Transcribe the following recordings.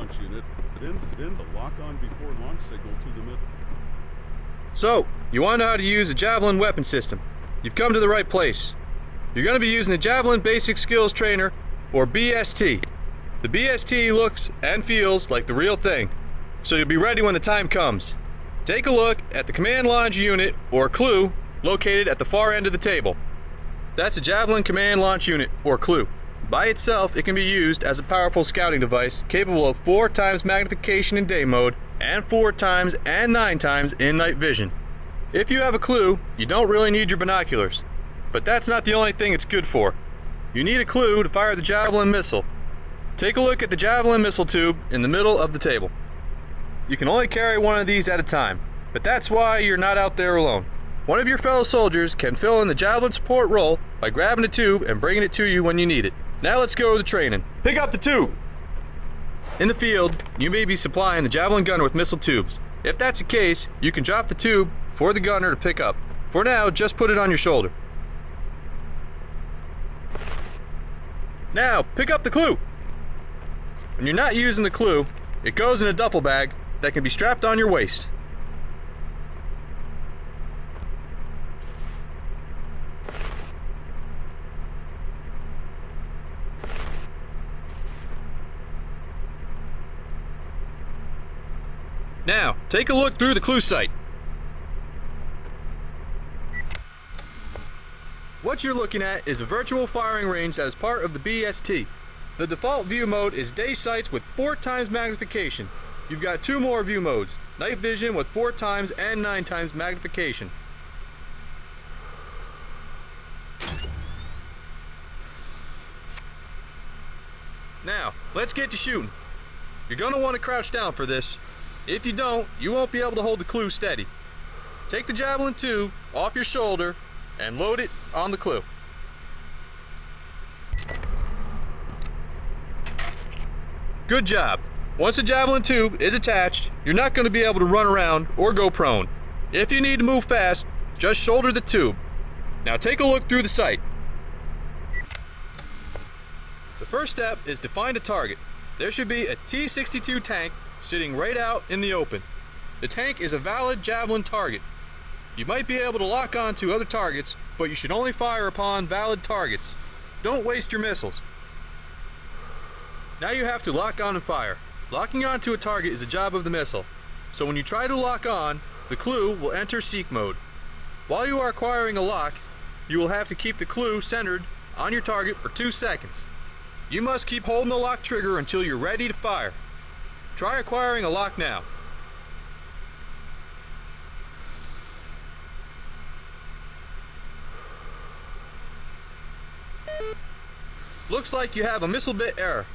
launch unit, then sends a lock-on before launch signal to the missile. So, you want to know how to use a Javelin weapon system. You've come to the right place. You're going to be using the Javelin Basic Skills Trainer, or BST. The BST looks and feels like the real thing, so you'll be ready when the time comes. Take a look at the command launch unit, or CLU, located at the far end of the table. That's a Javelin Command Launch Unit, or CLU. By itself, it can be used as a powerful scouting device capable of 4 times magnification in day mode and 4 times and 9 times in night vision. If you have a CLU, you don't really need your binoculars. But that's not the only thing it's good for. You need a CLU to fire the Javelin missile. Take a look at the Javelin missile tube in the middle of the table. You can only carry one of these at a time, but that's why you're not out there alone. One of your fellow soldiers can fill in the Javelin support role by grabbing a tube and bringing it to you when you need it. Now let's go to the training. Pick up the tube! In the field, you may be supplying the Javelin gunner with missile tubes. If that's the case, you can drop the tube for the gunner to pick up. For now, just put it on your shoulder. Now, pick up the CLU! When you're not using the CLU, it goes in a duffel bag that can be strapped on your waist. Now, take a look through the CLU sight. What you're looking at is a virtual firing range that is part of the BST. The default view mode is day sights with 4 times magnification. You've got 2 more view modes, night vision with 4 times and 9 times magnification. Now, let's get to shooting. You're going to want to crouch down for this. If you don't, you won't be able to hold the CLU steady. Take the Javelin tube off your shoulder and load it on the CLU. Good job. Once the Javelin tube is attached, you're not going to be able to run around or go prone. If you need to move fast, just shoulder the tube. Now take a look through the sight. The first step is to find a target. There should be a T-62 tank sitting right out in the open. The tank is a valid Javelin target. You might be able to lock on to other targets, but you should only fire upon valid targets. Don't waste your missiles. Now you have to lock on and fire. Locking on to a target is a job of the missile, so when you try to lock on, the CLU will enter seek mode. While you are acquiring a lock, you will have to keep the CLU centered on your target for 2 seconds. You must keep holding the lock trigger until you're ready to fire. Try acquiring a lock now. Looks like you have a missile bit error.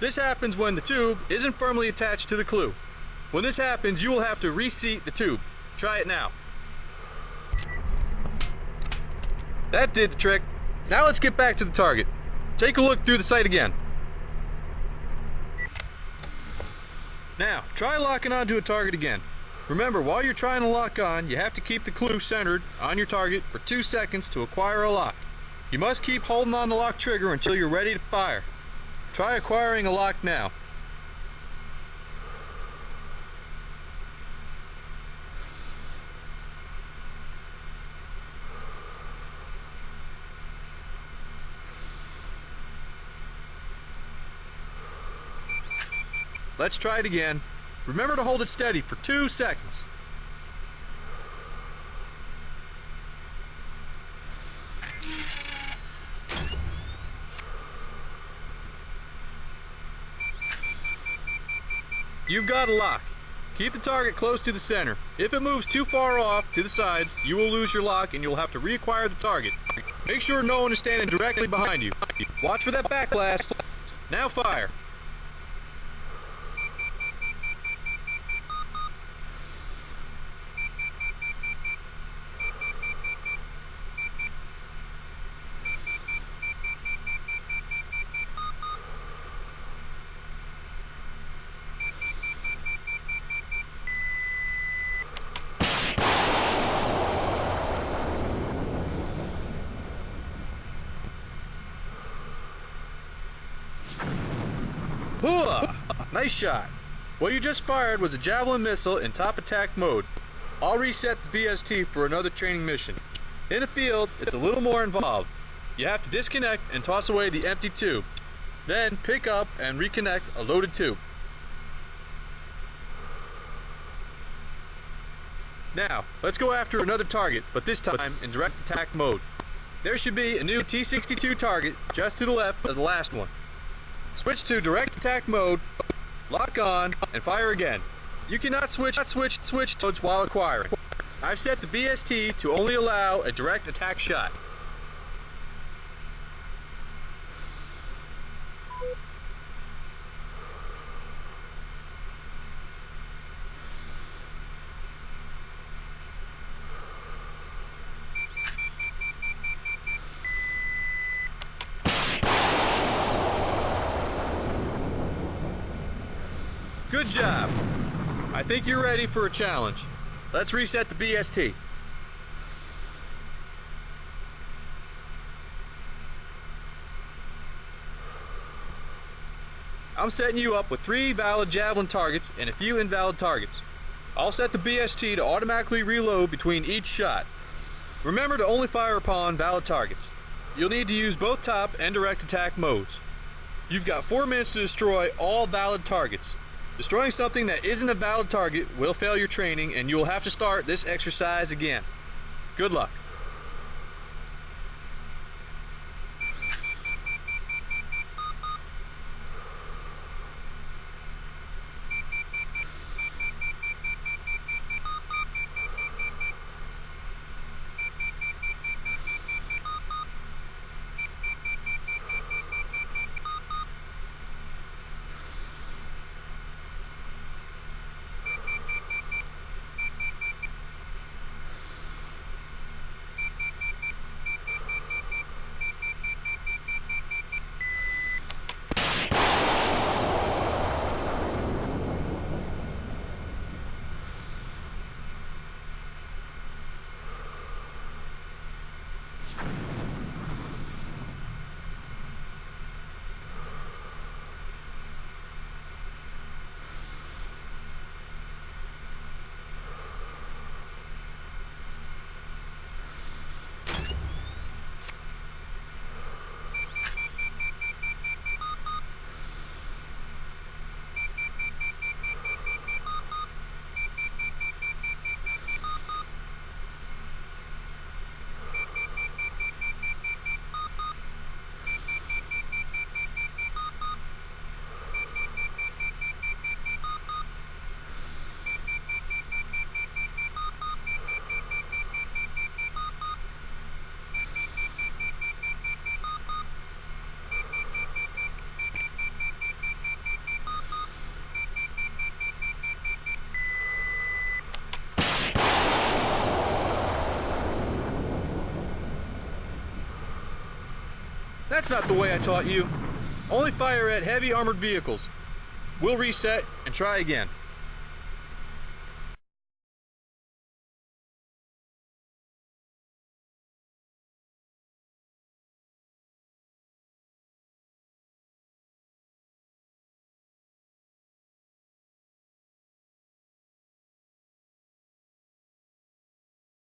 This happens when the tube isn't firmly attached to the CLU. When this happens, you will have to reseat the tube. Try it now. That did the trick. Now let's get back to the target. Take a look through the sight again. Now, try locking onto a target again. Remember, while you're trying to lock on, you have to keep the CLU centered on your target for 2 seconds to acquire a lock. You must keep holding on the lock trigger until you're ready to fire. Try acquiring a lock now. Let's try it again. Remember to hold it steady for 2 seconds. You've got a lock. Keep the target close to the center. If it moves too far off to the sides, you will lose your lock and you'll have to reacquire the target. Make sure no one is standing directly behind you. Watch for that backblast. Now fire. Nice shot. What you just fired was a Javelin missile in top attack mode. I'll reset the BST for another training mission. In the field, it's a little more involved. You have to disconnect and toss away the empty tube. Then pick up and reconnect a loaded tube. Now, let's go after another target, but this time in direct attack mode. There should be a new T-62 target just to the left of the last one. Switch to direct attack mode, lock on, and fire again. You cannot switch modes while acquiring. I've set the BST to only allow a direct attack shot. Good job. I think you're ready for a challenge. Let's reset the BST. I'm setting you up with 3 valid Javelin targets and a few invalid targets. I'll set the BST to automatically reload between each shot. Remember to only fire upon valid targets. You'll need to use both top and direct attack modes. You've got 4 minutes to destroy all valid targets. Destroying something that isn't a valid target will fail your training, and you will have to start this exercise again. Good luck. That's not the way I taught you. Only fire at heavy armored vehicles. We'll reset and try again.